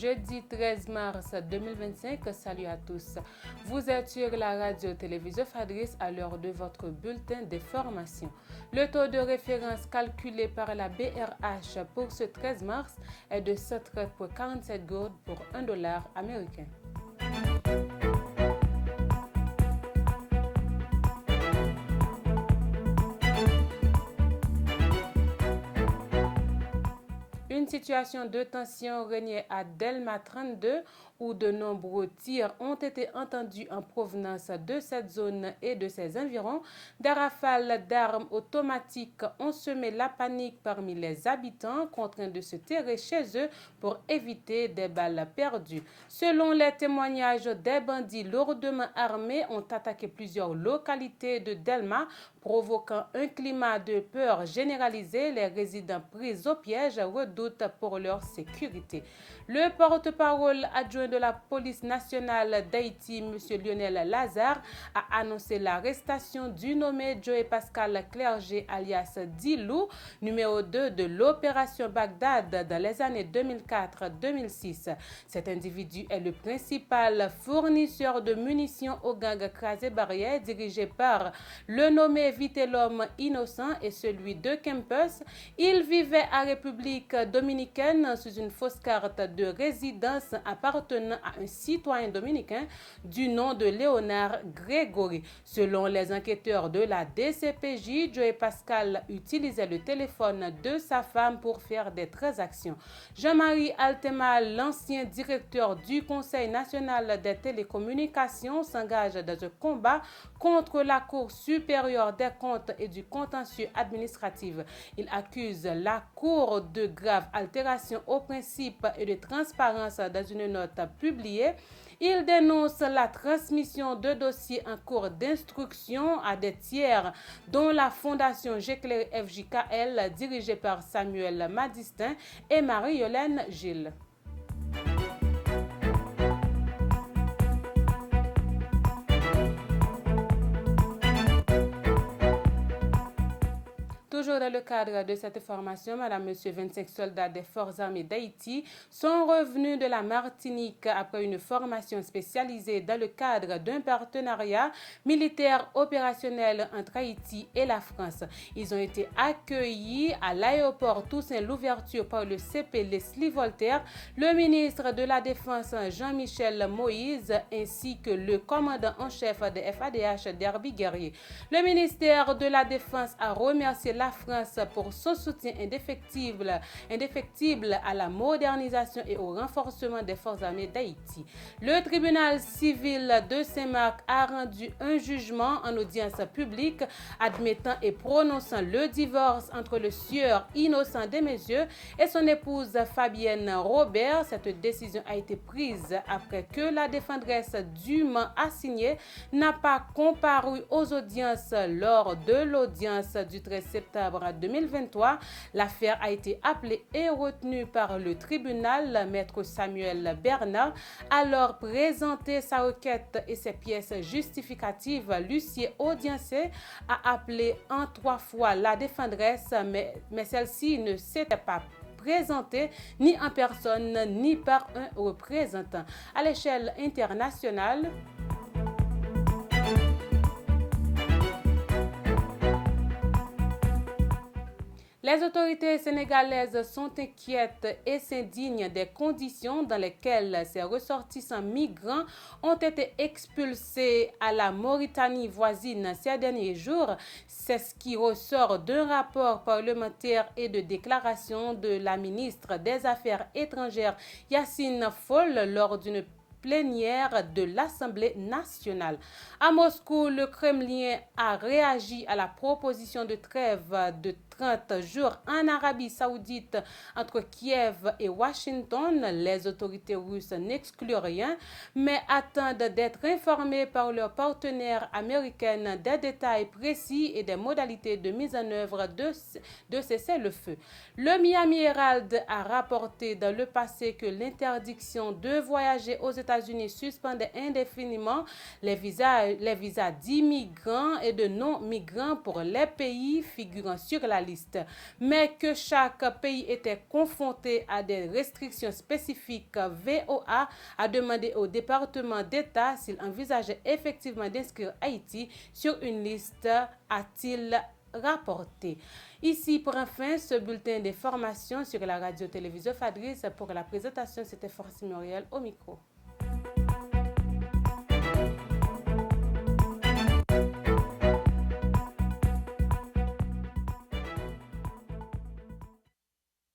jeudi 13 mars 2025. Salut à tous. Vous êtes sur la radio-télévision Fadris à l'heure de votre bulletin d'information. Le taux de référence calculé par la BRH pour ce 13 mars est de 7,47 gourdes pour $1 américain. Une situation de tension régnait à Delma 32 où de nombreux tirs ont été entendus en provenance de cette zone et de ses environs. Des rafales d'armes automatiques ont semé la panique parmi les habitants, contraints de se terrer chez eux pour éviter des balles perdues. Selon les témoignages, des bandits lourdement armés ont attaqué plusieurs localités de Delma, provoquant un climat de peur généralisé. Les résidents pris au piège redoutent pour leur sécurité. Le porte-parole adjoint de la police nationale d'Haïti, M. Lionel Lazare, a annoncé l'arrestation du nommé Joe Pascal Clerget alias Dilou, numéro 2 de l'opération Bagdad dans les années 2004-2006. Cet individu est le principal fournisseur de munitions au gang Crasé Barrière dirigé par le nommé Vitellum Innocent et celui de Kempes. Il vivait à République dominicaine sous une fausse carte de résidence appartenant à un citoyen dominicain du nom de Léonard Grégory. Selon les enquêteurs de la DCPJ, Joe Pascal utilisait le téléphone de sa femme pour faire des transactions. Jean-Marie Altema, l'ancien directeur du Conseil national des télécommunications, s'engage dans un combat contre la Cour supérieure des comptes et du contentieux administratif. Il accuse la Cour de graves altérations aux principes et de transparence dans une note publiée. Il dénonce la transmission de dossiers en cours d'instruction à des tiers, dont la Fondation Géclair FJKL, dirigée par Samuel Madistin et Marie-Yolène Gilles. Toujours dans le cadre de cette formation, Madame, Monsieur, 25 soldats des Forces armées d'Haïti sont revenus de la Martinique après une formation spécialisée dans le cadre d'un partenariat militaire opérationnel entre Haïti et la France. Ils ont été accueillis à l'aéroport Toussaint-Louverture par le CP Leslie Voltaire, le ministre de la Défense Jean-Michel Moïse ainsi que le commandant en chef de FADH Derby Guerrier. Le ministère de la Défense a remercié la France pour son soutien indéfectible à la modernisation et au renforcement des forces armées d'Haïti. Le tribunal civil de Saint-Marc a rendu un jugement en audience publique admettant et prononçant le divorce entre le sieur Innocent Desmessieux et son épouse Fabienne Robert. Cette décision a été prise après que la défendresse dûment assignée n'a pas comparu aux audiences lors de l'audience du 13 septembre 2023. L'affaire a été appelée et retenue par le tribunal. Maître Samuel Bernard a alors présenté sa requête et ses pièces justificatives. L'huissier audiencé a appelé en 3 fois la défendresse, mais celle-ci ne s'était pas présentée ni en personne ni par un représentant. À l'échelle internationale, les autorités sénégalaises sont inquiètes et s'indignent des conditions dans lesquelles ces ressortissants migrants ont été expulsés à la Mauritanie voisine ces derniers jours. C'est ce qui ressort d'un rapport parlementaire et de déclaration de la ministre des Affaires étrangères Yacine Fall lors d'une plénière de l'Assemblée nationale. À Moscou, le Kremlin a réagi à la proposition de trêve de 30 jours en Arabie Saoudite entre Kiev et Washington. Les autorités russes n'excluent rien, mais attendent d'être informées par leurs partenaires américains des détails précis et des modalités de mise en œuvre de cessez-le-feu. Le Miami Herald a rapporté dans le passé que l'interdiction de voyager aux États États-Unis suspendait indéfiniment les visas d'immigrants et de non-migrants pour les pays figurant sur la liste, mais que chaque pays était confronté à des restrictions spécifiques. VOA a demandé au département d'État s'il envisageait effectivement d'inscrire Haïti sur une liste, a-t-il rapporté. Ici, pour fin, ce bulletin d'information sur la radio-télévision Fadris. Pour la présentation, c'était Force Muriel au micro.